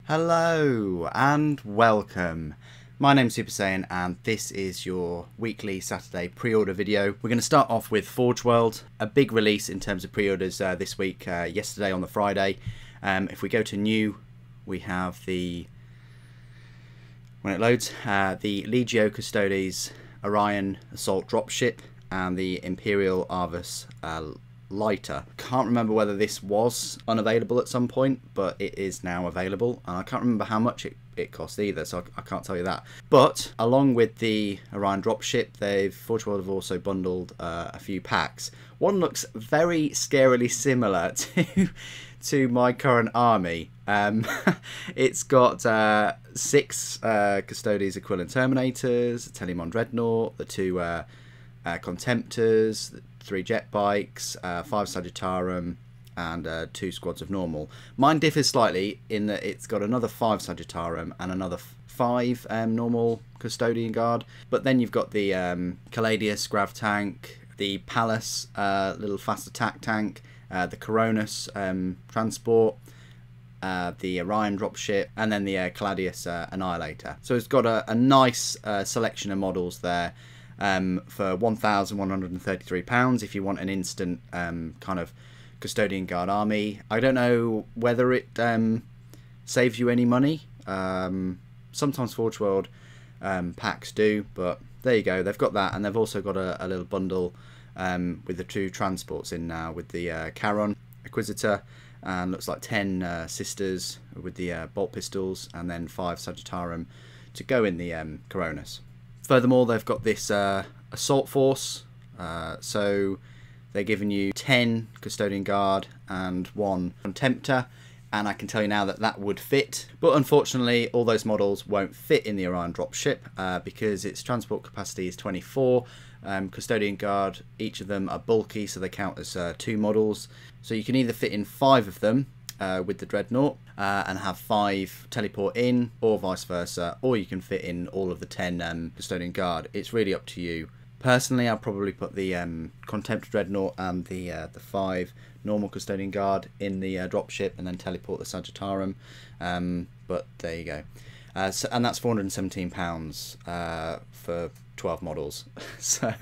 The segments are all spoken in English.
Hello and welcome. My name's Super Saiyan and this is your weekly Saturday pre-order video. We're going to start off with Forge World, a big release in terms of pre-orders this week, yesterday on the Friday. If we go to new, we have the, when it loads, the Legio Custodes Orion Assault Dropship and the Imperial Arvus lighter. Can't remember whether this was unavailable at some point, but it is now available, and I can't remember how much it cost either, so I can't tell you that. But along with the Orion Dropship, Forge World have also bundled a few packs. One looks very scarily similar to my current army. It's got 6 Custodes Equivalent Terminators, a Telemon Dreadnought, the 2 Contemptors, 3 jet bikes, 5 Sagittarum, and 2 squads of normal. Mine differs slightly in that it's got another 5 Sagittarum and another 5 normal Custodian Guard. But then you've got the Caladius Grav Tank, the Pallas little fast attack tank, the Coronis transport, the Orion Dropship, and then the Caladius Annihilator. So it's got a nice selection of models there. For £1,133 if you want an instant kind of Custodian Guard army. I don't know whether it saves you any money. Sometimes Forge World packs do, but there you go. They've got that, and they've also got a little bundle with the 2 transports in now, with the Charon Inquisitor, and looks like 10 Sisters with the bolt pistols, and then 5 Sagittarum to go in the Coronis. Furthermore, they've got this assault force, so they're giving you 10 Custodian Guard and 1 Contemptor, and I can tell you now that that would fit. But unfortunately, all those models won't fit in the Orion Dropship because its transport capacity is 24. Custodian Guard, each of them are bulky, so they count as 2 models. So you can either fit in 5 of them with the Dreadnought and have 5 teleport in, or vice versa, or you can fit in all of the 10 Custodian Guard. It's really up to you. Personally, I'll probably put the Contempt Dreadnought and the 5 normal Custodian Guard in the Dropship, and then teleport the Sagittarum. But there you go. And that's £417 for 12 models. So,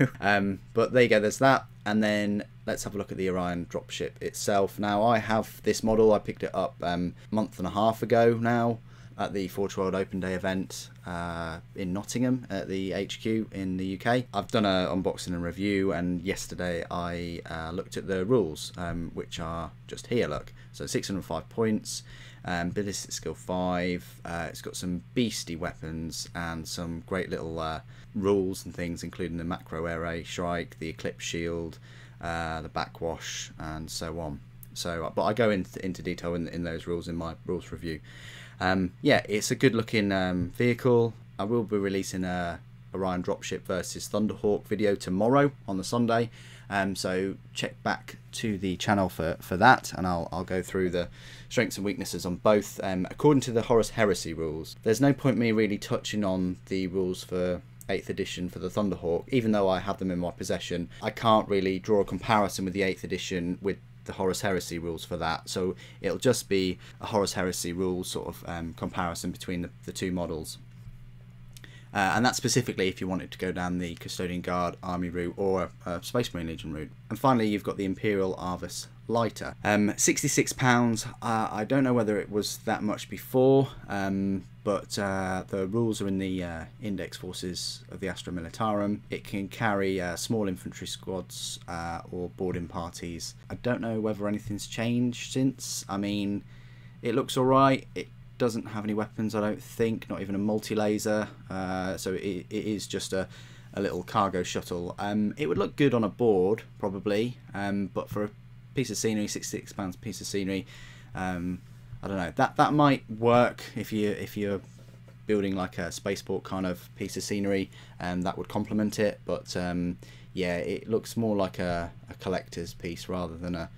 but there you go, there's that. And then let's have a look at the Orion Dropship itself. Now, I have this model. I picked it up a month and a half ago now at the Forge World Open Day event in Nottingham at the HQ in the UK. I've done an unboxing and review, and yesterday I looked at the rules, which are just here, look. So 605 points, ballistic skill 5, it's got some beastie weapons and some great little rules and things, including the macro air raid strike, the eclipse shield, the backwash, and so on. So, but I go into detail in those rules in my rules review. Yeah, it's a good looking vehicle. I will be releasing a Orion Dropship versus Thunderhawk video tomorrow on the Sunday, so check back to the channel for that, and I'll go through the strengths and weaknesses on both according to the Horus Heresy rules. There's no point me really touching on the rules for 8th edition for the Thunderhawk, even though I have them in my possession. I can't really draw a comparison with the 8th edition with the Horus Heresy rules for that, so it'll just be a Horus Heresy rules sort of comparison between the 2 models. And that's specifically if you wanted to go down the Custodian Guard army route or a Space Marine Legion route. And finally, you've got the Imperial Arvus lighter. £66. I don't know whether it was that much before, but the rules are in the Index Forces of the Astra Militarum. It can carry small infantry squads or boarding parties. I don't know whether anything's changed since. I mean, it looks alright. It doesn't have any weapons, I don't think, not even a multi-laser, so it is just a little cargo shuttle. It would look good on a board, probably, but for a piece of scenery, £66 piece of scenery, I don't know, that might work if you're building like a spaceport kind of piece of scenery, and that would complement it, but yeah, it looks more like a collector's piece rather than a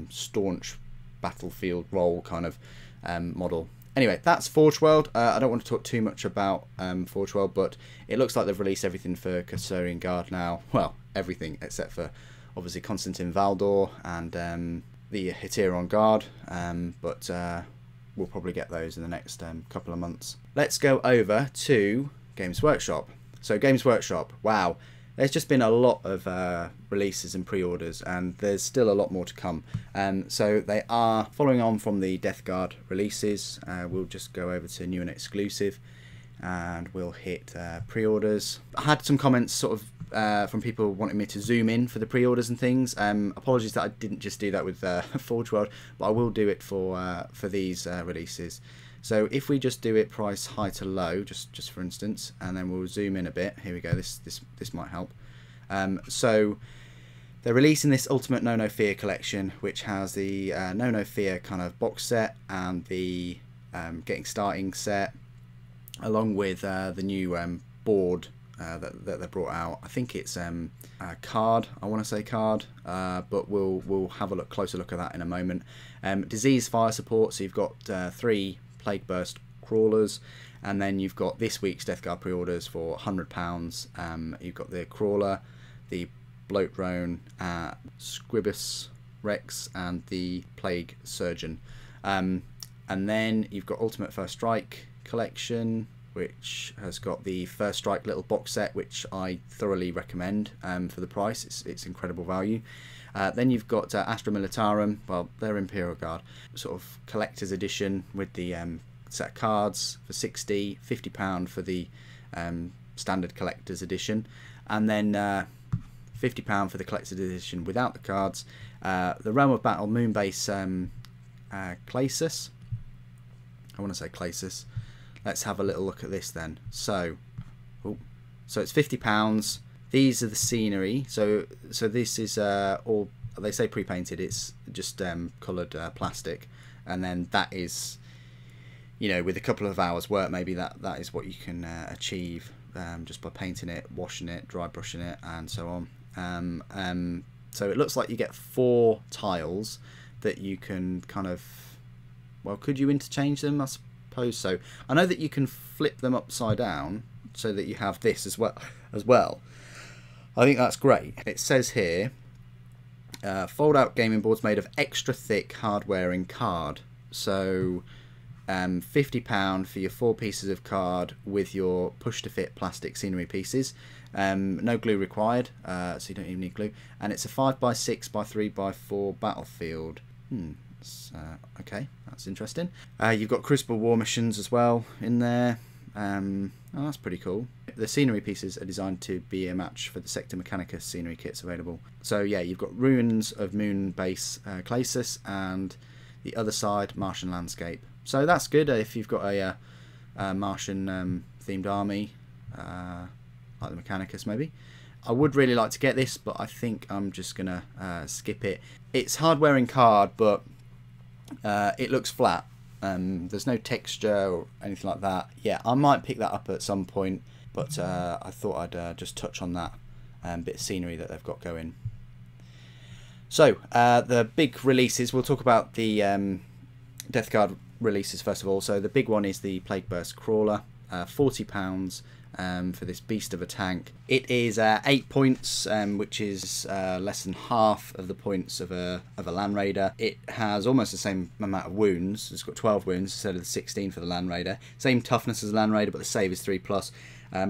staunch battlefield role kind of model. Anyway, that's Forge World. I don't want to talk too much about Forge World, but it looks like they've released everything for Custodian Guard now. Well, everything except for obviously Constantin Valdor and the Heteron Guard. But we'll probably get those in the next couple of months. Let's go over to Games Workshop. So Games Workshop, wow, there's just been a lot of releases and pre-orders, and there's still a lot more to come. So they are following on from the Death Guard releases. We'll just go over to new and exclusive, and we'll hit pre-orders. I had some comments sort of from people wanting me to zoom in for the pre-orders and things. Apologies that I didn't just do that with Forge World, but I will do it for these releases. So if we just do it price high to low, just for instance, and then we'll zoom in a bit. Here we go. This might help. So they're releasing this Ultimate No No Fear collection, which has the No No Fear kind of box set and the getting starting set, along with the new board that they brought out. I think it's card. I want to say card, but we'll have a closer look at that in a moment. Disease fire support. So you've got 3 Plagueburst crawlers, and then you've got this week's Death Guard pre-orders for £100. You've got the crawler, the Bloat-drone, Scribus Rex, and the Plague Surgeon. And then you've got Ultimate First Strike collection, which has got the First Strike little box set, which I thoroughly recommend for the price. It's incredible value. Then you've got Astra Militarum, well, they're Imperial Guard, sort of collector's edition with the set of cards for £60, £50 for the standard collector's edition, and then £50 for the collector's edition without the cards. The Realm of Battle Moonbase Clasis, I want to say Clasis. Let's have a little look at this then. So it's £50. These are the scenery. So this is all, they say pre-painted. It's just coloured plastic, and then that is, you know, with a couple of hours work, maybe that is what you can achieve just by painting it, washing it, dry brushing it, and so on. So it looks like you get 4 tiles that you can kind of, well, could you interchange them? I suppose so. I know that you can flip them upside down so that you have this as well. I think that's great. It says here, fold-out gaming boards made of extra thick hard-wearing card. So £50 for your 4 pieces of card with your push-to-fit plastic scenery pieces. No glue required, so you don't even need glue. And it's a 5x6 by 3x4 battlefield. Okay, that's interesting. You've got Crucible War missions as well in there. Oh, that's pretty cool. The scenery pieces are designed to be a match for the Sector Mechanicus scenery kits available. So yeah, you've got Ruins of Moonbase Clasis, and the other side Martian Landscape. So that's good if you've got a Martian themed army, like the Mechanicus maybe. I would really like to get this, but I think I'm just gonna skip it. It's hard-wearing card, but it looks flat. There's no texture or anything like that. Yeah, I might pick that up at some point, but I thought I'd just touch on that bit of scenery that they've got going. So the big releases, we'll talk about the Death Guard releases first of all. So the big one is the Plagueburst Crawler, £40 for this beast of a tank. It is 8 points, which is less than half of the points of a Land Raider. It has almost the same amount of wounds. It's got 12 wounds instead of the 16 for the Land Raider. Same toughness as the Land Raider, but the save is 3+.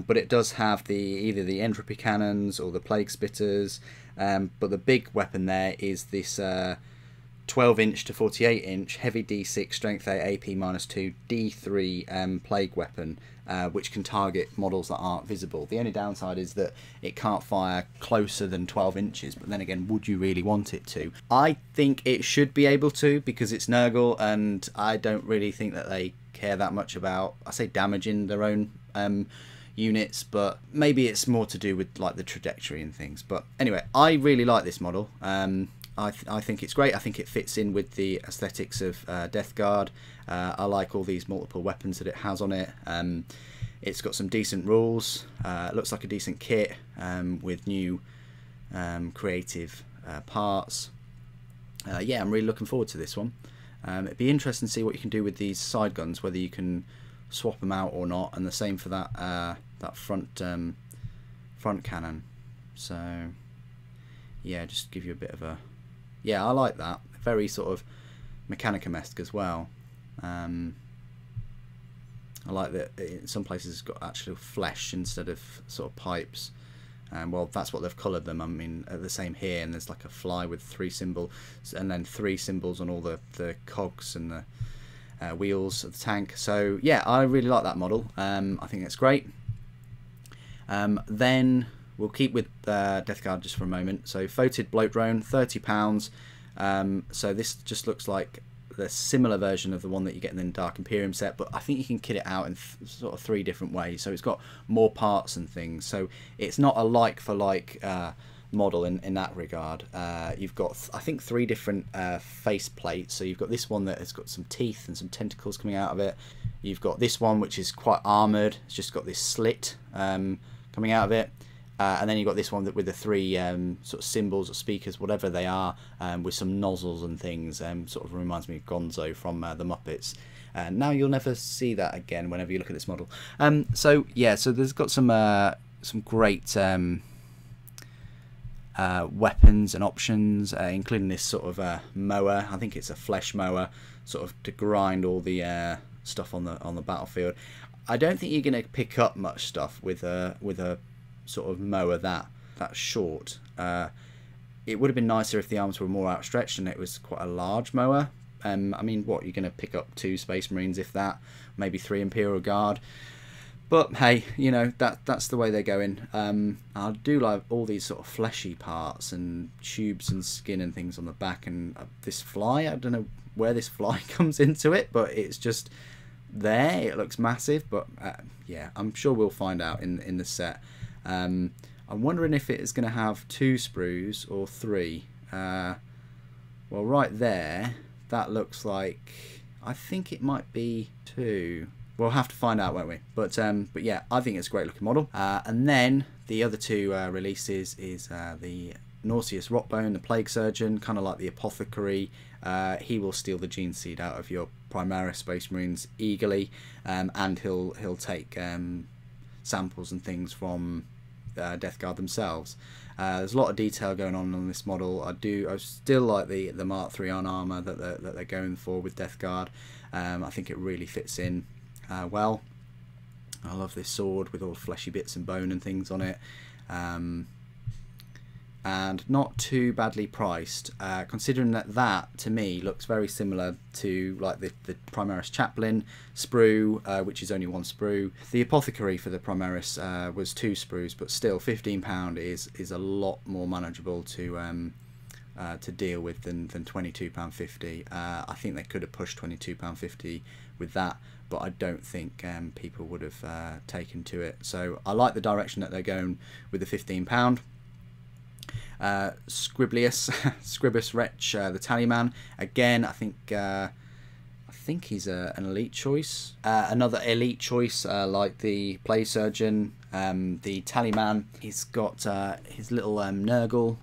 But it does have either the entropy cannons or the plague spitters. But the big weapon there is this 12-inch to 48-inch heavy D6 strength 8 AP -2 D3 plague weapon, which can target models that aren't visible. The only downside is that it can't fire closer than 12 inches, but then again, would you really want it to? I think it should be able to, because it's Nurgle, and I don't really think that they care that much about, I say, damaging their own units, but maybe it's more to do with like the trajectory and things. But anyway, I really like this model. I think it's great. I think it fits in with the aesthetics of Death Guard. I like all these multiple weapons that it has on it. It's got some decent rules. It looks like a decent kit with new creative parts. Yeah, I'm really looking forward to this one. It'd be interesting to see what you can do with these side guns, whether you can swap them out or not, and the same for that that front cannon. So yeah, just give you a bit of a, yeah, I like that. Very sort of Mechanicum-esque as well. I like that in some places it's got actual flesh instead of sort of pipes. Well, that's what they've coloured them. I mean, the same here, and there's like a fly with 3 symbols, and then 3 symbols on all the cogs and the wheels of the tank. So yeah, I really like that model. I think it's great. Then we'll keep with Death Guard just for a moment. So Foetid Bloat-drone, £30. So this just looks like the similar version of the one that you get in the Dark Imperium set, but I think you can kit it out in sort of 3 different ways. So it's got more parts and things, so it's not a like for like model in that regard. You've got I think 3 different face plates. So you've got this one that has got some teeth and some tentacles coming out of it. You've got this one which is quite armoured, it's just got this slit coming out of it. And then you've got this one with the 3 sort of symbols or speakers, whatever they are, with some nozzles and things. Sort of reminds me of Gonzo from the Muppets. Now you'll never see that again whenever you look at this model. So yeah, so there's got some great weapons and options, including this sort of mower. I think it's a flesh mower, sort of to grind all the stuff on the battlefield. I don't think you're going to pick up much stuff with a sort of mower that short. It would have been nicer if the arms were more outstretched and it was quite a large mower. I mean, what, you're going to pick up 2 Space Marines, if that, maybe 3 Imperial Guard. But hey, you know, that's the way they're going. I do like all these sort of fleshy parts and tubes and skin and things on the back, and this fly, I don't know where this fly comes into it, but it's just there. It looks massive, but yeah, I'm sure we'll find out in the set. I'm wondering if it is going to have 2 sprues or 3. Well, right there, that looks like, I think it might be 2. We'll have to find out, won't we? But yeah, I think it's a great looking model. And then the other 2 releases is the Nauseous Rockbone, the Plague Surgeon, kind of like the Apothecary. He will steal the gene seed out of your Primaris Space Marines eagerly, and he'll take samples and things from Death Guard themselves. There's a lot of detail going on this model. I still like the Mark 3 on armor that they're going for with Death Guard. I think it really fits in well. I love this sword with all the fleshy bits and bone and things on it, and not too badly priced, considering that to me looks very similar to like the Primaris Chaplain sprue, which is only 1 sprue. The Apothecary for the Primaris was 2 sprues, but still £15 is a lot more manageable to deal with than £22.50. I think they could have pushed £22.50 with that, but I don't think people would have taken to it. So I like the direction that they're going with the £15. Scribus Wretch, the Tallyman. Again, I think he's an elite choice. Another elite choice, like the Plague Surgeon, the Tallyman. He's got his little Nurgle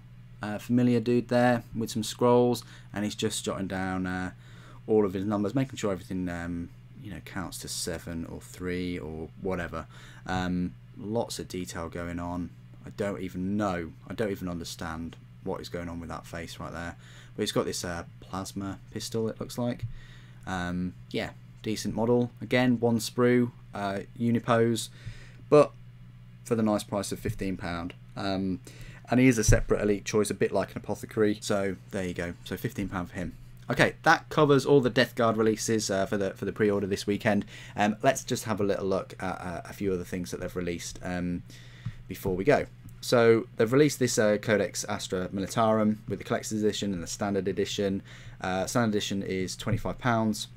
familiar dude there with some scrolls, and he's just jotting down all of his numbers, making sure everything you know, counts to 7 or 3 or whatever. Lots of detail going on. I don't even understand what is going on with that face right there. But it's got this plasma pistol, it looks like. Yeah, decent model. Again, 1 sprue, unipose, but for the nice price of £15. And he is a separate elite choice, a bit like an Apothecary. So there you go. So £15 for him. Okay, that covers all the Death Guard releases for the pre-order this weekend. Let's just have a little look at a few other things that they've released before we go. So they've released this Codex Astra Militarum with the Collector's Edition and the Standard Edition. Standard Edition is £25,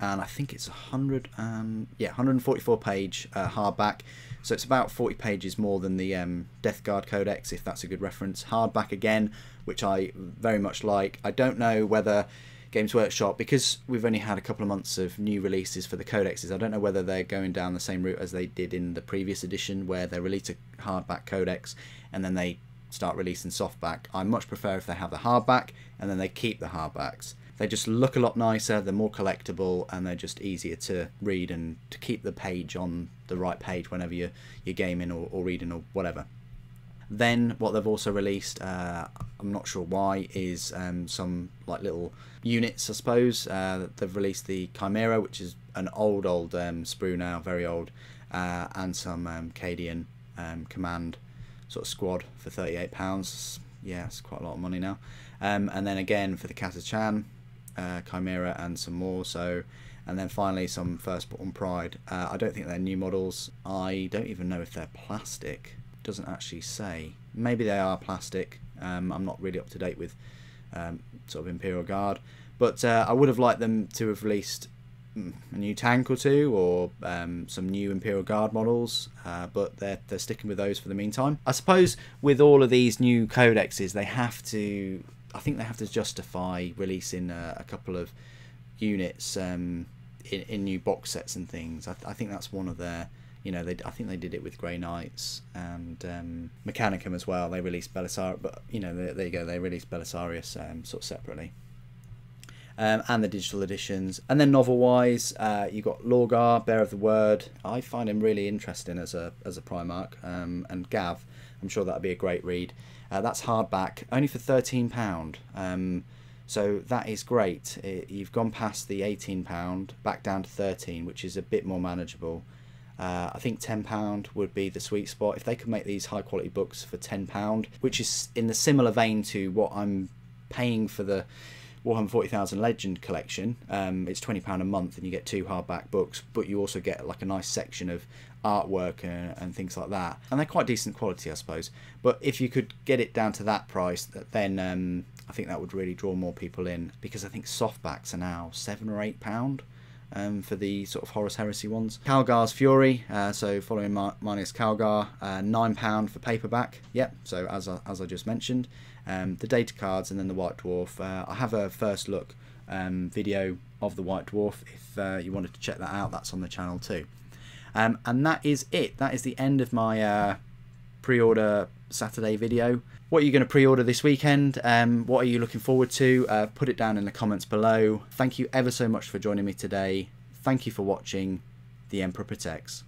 and I think it's 144 page hardback. So it's about 40 pages more than the Death Guard Codex, if that's a good reference. Hardback again, which I very much like. I don't know whether Games Workshop, because we've only had a couple of months of new releases for the codexes, I don't know whether they're going down the same route as they did in the previous edition, where they release a hardback codex and then they start releasing softback. I much prefer if they have the hardback and then they keep the hardbacks. They just look a lot nicer, they're more collectible, and they're just easier to read and to keep the page on the right page whenever you're gaming or reading or whatever. Then what they've also released, I'm not sure why, is some like little units, I suppose. They've released the Chimera, which is an old sprue now, very old, and some Cadian command sort of squad for £38. Yeah, it's quite a lot of money now. And then again for the Kata-chan, Chimera and some more. So, and then finally some Firstborn Pride. I don't think they're new models. I don't even know if they're plastic. It doesn't actually say. Maybe they are plastic. I'm not really up to date with sort of Imperial Guard, but I would have liked them to have released a new tank or two, or some new Imperial Guard models, but they're sticking with those for the meantime. I suppose with all of these new codexes, they have to, I think they have to justify releasing a couple of units in new box sets and things. I think that's one of their, you know, I think they did it with Grey Knights and Mechanicum as well. They released Belisarius, but you know, there you go, they released Belisarius sort of separately. And the digital editions. And then novel wise, you've got Lorgar, Bearer of the Word. I find him really interesting as a Primarch, and Gav, I'm sure that'd be a great read. That's hardback, only for £13. So that is great. You've gone past the £18, back down to 13, which is a bit more manageable. I think £10 would be the sweet spot. If they could make these high quality books for £10, which is in the similar vein to what I'm paying for the Warhammer 40,000 Legend collection. It's £20 a month and you get 2 hardback books, but you also get like a nice section of artwork and things like that, and they're quite decent quality, I suppose. But if you could get it down to that price, then I think that would really draw more people in, because I think softbacks are now £7 or £8 for the sort of Horus Heresy ones. Calgar's Fury, so following Marnius Calgar, £9 for paperback. Yep, so as I just mentioned. The data cards, and then the White Dwarf. I have a first look video of the White Dwarf. If you wanted to check that out, that's on the channel too. And that is it. That is the end of my pre-order Saturday video. What are you going to pre-order this weekend? What are you looking forward to? Put it down in the comments below. Thank you ever so much for joining me today. Thank you for watching. The Emperor Protects.